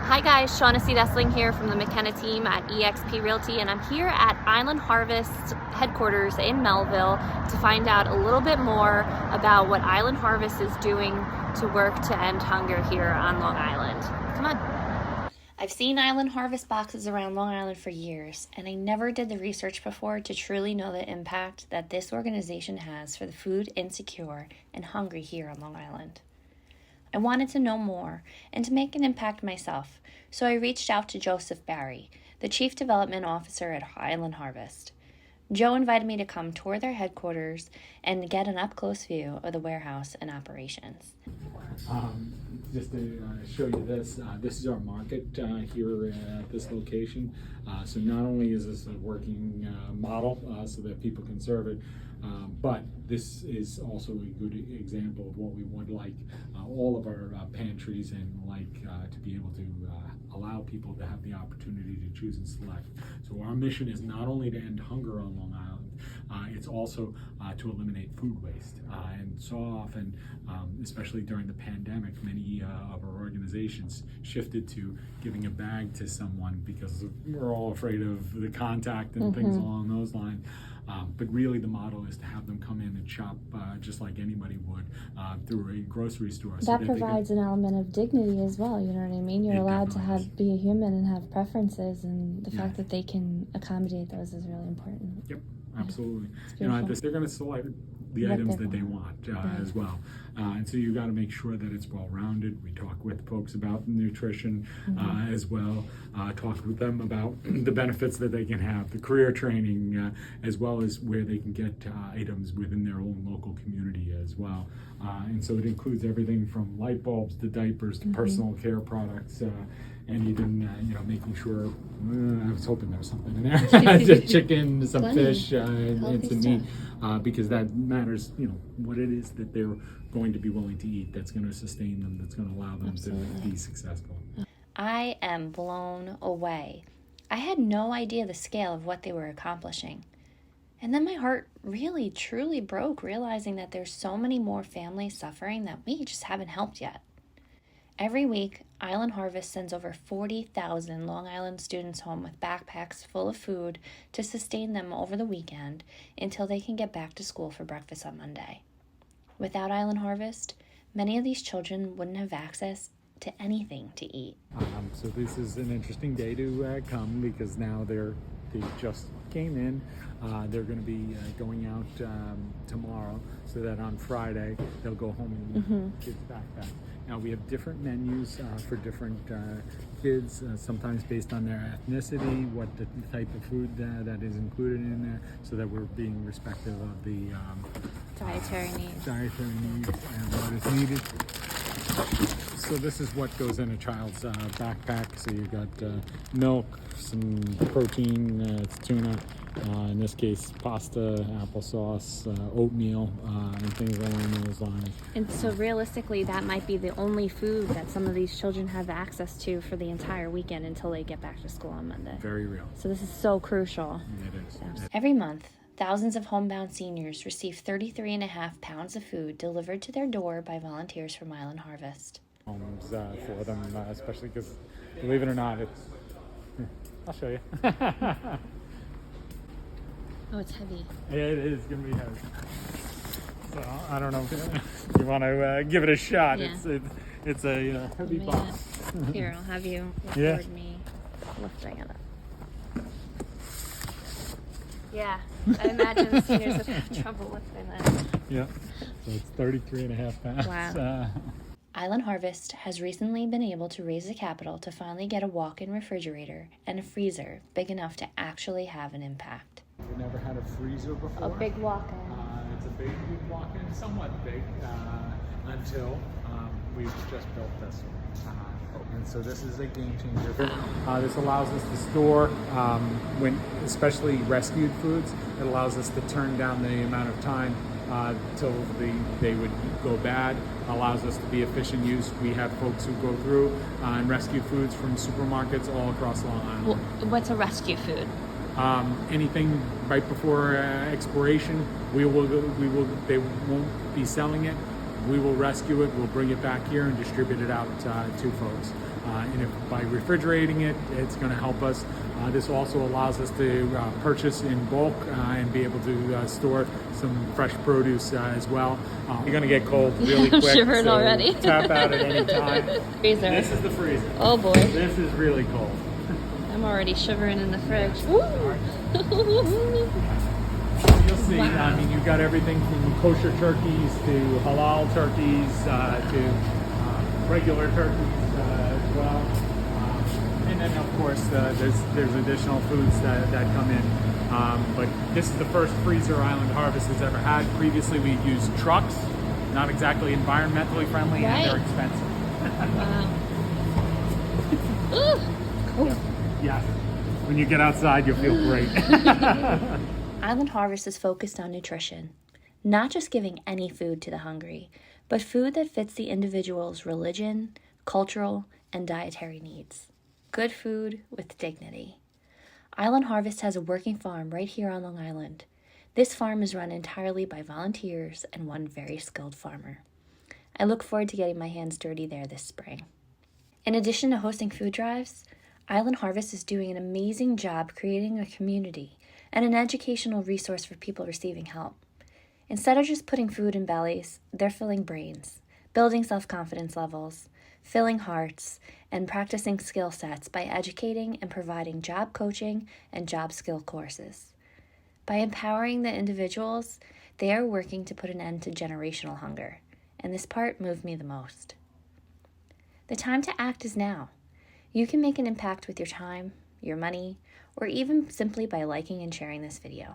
Hi guys, Shaughnessy Dessling here from the McKenna team at eXp Realty, and I'm here at Island Harvest headquarters in Melville to find out a little bit more about what Island Harvest is doing to work to end hunger here on Long Island. Come on. I've seen Island Harvest boxes around Long Island for years, and I never did the research before to truly know the impact that this organization has for the food insecure and hungry here on Long Island. I wanted to know more and to make an impact myself, so I reached out to Joseph Barry, the Chief Development Officer at Island Harvest. Joe invited me to come tour their headquarters and get an up-close view of the warehouse and operations. Just to show you this, this is our market here at this location. So not only is this a working model so that people can serve it, but this is also a good example of what we would like all of our pantries and to be able to allow people to have the opportunity to choose and select. So our mission is not only to end hunger on Long Island, it's also to eliminate food waste. And so often, especially during the pandemic, many of our organizations shifted to giving a bag to someone because we're all afraid of the contact and things along those lines. But really the model is to have them come in and shop just like anybody would through a grocery store. That provides an element of dignity as well, you know what I mean? You're allowed to be a human and have preferences, and the fact that they can accommodate those is really important. Yep, absolutely. You know, they're going to select the items that they want as well. And so you got to make sure that it's well-rounded. We talk with folks about nutrition as well, talk with them about the benefits that they can have, the career training, as well as where they can get items within their own local community as well. And so it includes everything from light bulbs to diapers to personal care products, and even you know, making sure, I was hoping there was something in there, just chicken, some fish, and some meat, because that matters, you know, what it is that they're going to be willing to eat that's going to sustain them, that's going to allow them to be successful. I am blown away. I had no idea the scale of what they were accomplishing. And then my heart really, truly broke, realizing that there's so many more families suffering that we just haven't helped yet. Every week, Island Harvest sends over 40,000 Long Island students home with backpacks full of food to sustain them over the weekend until they can get back to school for breakfast on Monday. Without Island Harvest, many of these children wouldn't have access to anything to eat. So this is an interesting day to come, because now they just came in. They're going to be going out tomorrow, so that on Friday they'll go home and kids backpack. Now we have different menus for different kids, sometimes based on their ethnicity, what the type of food that is included in there, so that we're being respectful of the Dietary needs and what is needed. So this is what goes in a child's backpack. So you've got milk, some protein, it's tuna, in this case pasta, applesauce, oatmeal, and things along those lines. And so realistically, that might be the only food that some of these children have access to for the entire weekend until they get back to school on Monday. Very real. So this is so crucial. It is. Yeah. Every month, thousands of homebound seniors receive 33.5 pounds of food delivered to their door by volunteers from Island Harvest. Homes for them, especially because, believe it or not, it's... I'll show you. Oh, it's heavy. Yeah, it is going to be heavy. So I don't know if you want to give it a shot. Yeah. It's a heavy box. Here, I'll have you record me lifting it up. Yeah, I imagine the seniors would have trouble lifting that. Yeah, so it's 33.5 pounds. Wow. Island Harvest has recently been able to raise the capital to finally get a walk-in refrigerator and a freezer big enough to actually have an impact. We've never had a freezer before. A big walk-in. It's a big walk-in, somewhat big, until we've just built this. And so this is a game changer. This allows us to store, especially rescued foods, it allows us to turn down the amount of time till they would go bad, allows us to be efficient use. We have folks who go through and rescue foods from supermarkets all across Long Island. Well, what's a rescue food? Anything right before expiration, they won't be selling it. We will rescue it, we'll bring it back here and distribute it out to folks. And if by refrigerating it, it's going to help us. This also allows us to purchase in bulk and be able to store some fresh produce as well. You're going to get cold really I'm quick. shivering so already. Tap out at any time. Freezer. This is the freezer. Oh boy. This is really cold. I'm already shivering in the fridge. You'll see, I mean, you've got everything from kosher turkeys to halal turkeys to regular turkeys as well. And then, of course, there's additional foods that come in. But this is the first freezer Island Harvest has ever had. Previously, we used trucks, not exactly environmentally friendly, and they're expensive. Wow. Cool. Yeah. When you get outside, you'll feel great. Island Harvest is focused on nutrition, not just giving any food to the hungry, but food that fits the individual's religion, cultural, and dietary needs. Good food with dignity. Island Harvest has a working farm right here on Long Island. This farm is run entirely by volunteers and one very skilled farmer. I look forward to getting my hands dirty there this spring. In addition to hosting food drives, Island Harvest is doing an amazing job creating a community and an educational resource for people receiving help. Instead of just putting food in bellies, they're filling brains, building self-confidence levels, filling hearts, and practicing skill sets by educating and providing job coaching and job skill courses. By empowering the individuals, they are working to put an end to generational hunger, and this part moved me the most. The time to act is now. You can make an impact with your time, your money, or even simply by liking and sharing this video.